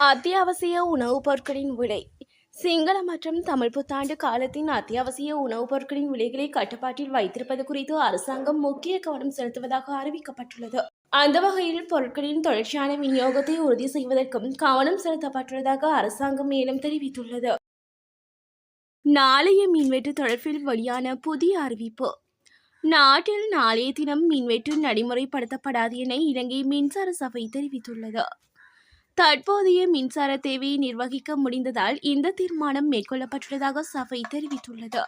அத்தியாவசிய உணவுப் பொருட்களின் விலை. சிங்கள மற்றும் தமிழ் புத்தாண்டு காலத்தின் அத்தியாவசிய உணவுப் பொருட்களின் விலைகளை கட்டுப்பாட்டில் வைத்திருப்பது குறித்து அரசாங்கம் முக்கிய கவனம் செலுத்துவதாக அறிவிக்கப்பட்டுள்ளது. அந்த வகையில் பொருட்களின் தொடர்ச்சியான விநியோகத்தை உறுதி செய்வதற்கும் கவனம் செலுத்தப்பட்டுள்ளதாக அரசாங்கம் மேலும் தெரிவித்துள்ளது. நாளைய மின்வெட்டு தொடர்பில் வெளியான புதிய அறிவிப்பு. நாட்டில் நாளைய தினம் மின்வெட்டு நடைமுறைப்படுத்தப்படாது என இலங்கை மின்சார சபை தெரிவித்துள்ளது. தற்போதைய மின்சார தேவையை நிர்வகிக்க முடிந்ததால் இந்த தீர்மானம் மேற்கொள்ளப்பட்டுள்ளதாக சபை தெரிவித்துள்ளது.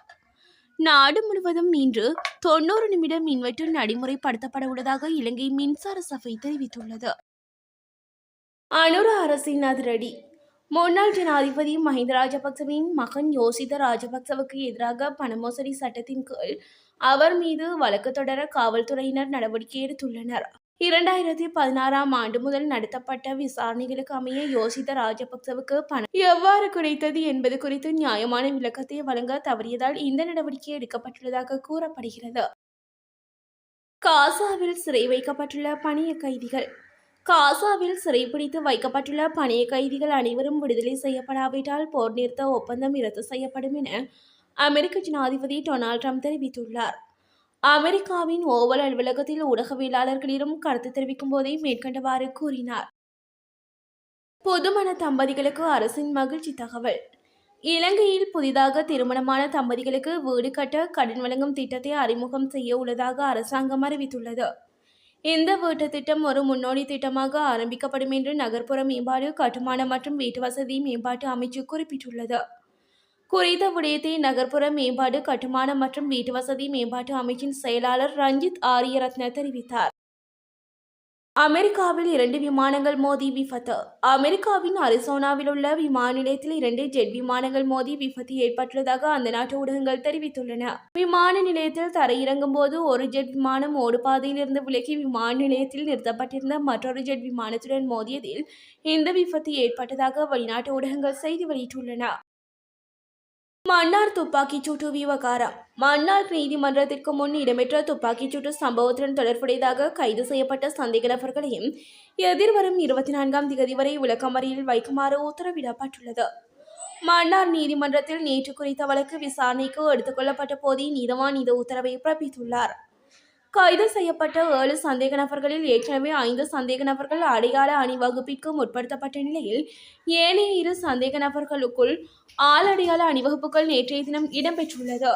நாடு முழுவதும் இன்று 90 நிமிட மின்வெட்டு நடைமுறைப்படுத்தப்பட உள்ளதாக இலங்கை மின்சார சபை தெரிவித்துள்ளது. அனுர அரசின் அதிரடி. முன்னாள் ஜனாதிபதி மஹிந்த ராஜபக்சவின் மகன் யோசித ராஜபக்சவுக்கு எதிராக பணமோசடி சட்டத்தின் கீழ் அவர் மீது வழக்கு தொடர காவல்துறையினர் நடவடிக்கை எடுத்துள்ளனர். 2016ஆம் ஆண்டு முதல் நடத்தப்பட்ட விசாரணைகளுக்கு அமைய யோசித ராஜபக்சவுக்கு பணம் எவ்வாறு கிடைத்தது என்பது குறித்து நியாயமான விளக்கத்தை வழங்க தவறியதால் இந்த நடவடிக்கை எடுக்கப்பட்டுள்ளதாக கூறப்படுகிறது. காசாவில் சிறை வைக்கப்பட்டுள்ள பணிய கைதிகள். காசாவில் சிறைப்பிடித்து வைக்கப்பட்டுள்ள பணிய கைதிகள் அனைவரும் விடுதலை செய்யப்படாவிட்டால் போர் நிறுத்த ஒப்பந்தம் ரத்து செய்யப்படும் என அமெரிக்க ஜனாதிபதி டொனால்ட் ட்ரம்ப் தெரிவித்துள்ளார். அமெரிக்காவின் ஓவல் அலுவலகத்தில் ஊடகவியலாளர்களிடம் கருத்து தெரிவிக்கும் போதே மேற்கண்டவாறு கூறினார். புதுமண தம்பதிகளுக்கு அரசின் மகிழ்ச்சி தகவல். இலங்கையில் புதிதாக திருமணமான தம்பதிகளுக்கு வீடு கட்ட கடன் வழங்கும் திட்டத்தை அறிமுகம் செய்ய உள்ளதாக அரசாங்கம் அறிவித்துள்ளது. இந்த வீட்டு திட்டம் ஒரு முன்னோடி திட்டமாக ஆரம்பிக்கப்படும் என்று நகர்ப்புற மேம்பாடு, கட்டுமானம் மற்றும் வீட்டு வசதி மேம்பாட்டு அமைச்சு குறிப்பிட்டுள்ளது. குறித்த விடயத்தை நகர்ப்புற மேம்பாடு, கட்டுமானம் மற்றும் வீட்டு வசதி மேம்பாட்டு அமைச்சின் செயலாளர் ரஞ்சித் ஆரியரத்ன தெரிவித்தார். அமெரிக்காவில் 2 விமானங்கள் மோதி விபத்து. அமெரிக்காவின் அரிசோனாவில் உள்ள விமான நிலையத்தில் 2 ஜெட் விமானங்கள் மோதி விபத்து ஏற்பட்டுள்ளதாக அந்த நாட்டு ஊடகங்கள் தெரிவித்துள்ளன. விமான நிலையத்தில் தரையிறங்கும் போது ஒரு ஜெட் விமானம் ஓடுபாதையில் இருந்து விலகி விமான நிலையத்தில் நிறுத்தப்பட்டிருந்த மற்றொரு ஜெட் விமானத்துடன் மோதியதில் இந்த விபத்து ஏற்பட்டதாக வெளிநாட்டு ஊடகங்கள் செய்தி வெளியிட்டுள்ளன. மன்னார் துப்பாக்கிச்சூட்டு விவகாரம். மன்னார் நீதிமன்றத்திற்கு முன் இடம்பெற்ற துப்பாக்கிச்சூட்டு சம்பவத்துடன் தொடர்புடையதாக கைது செய்யப்பட்ட சந்தேக நபர்களையும் எதிர்வரும் 24ஆம் தேதி வரை விளக்கமறியலில் வைக்குமாறு உத்தரவிடப்பட்டுள்ளது. மன்னார் நீதிமன்றத்தில் நேற்று குறித்த வழக்கு விசாரணைக்கு எடுத்துக் கொள்ளப்பட்ட போதே நீதவான் இந்த உத்தரவை பிறப்பித்துள்ளார். கைது செய்யப்பட்ட 7 சந்தேக நபர்களில் ஏற்கனவே 5 சந்தேக நபர்கள் அடையாள அணிவகுப்பிற்கு முற்படுத்தப்பட்ட நிலையில் ஏனைய 2 சந்தேக நபர்களுக்குள் ஆள் அடையாள அணிவகுப்புகள் நேற்றைய தினம் இடம்பெற்றுள்ளது.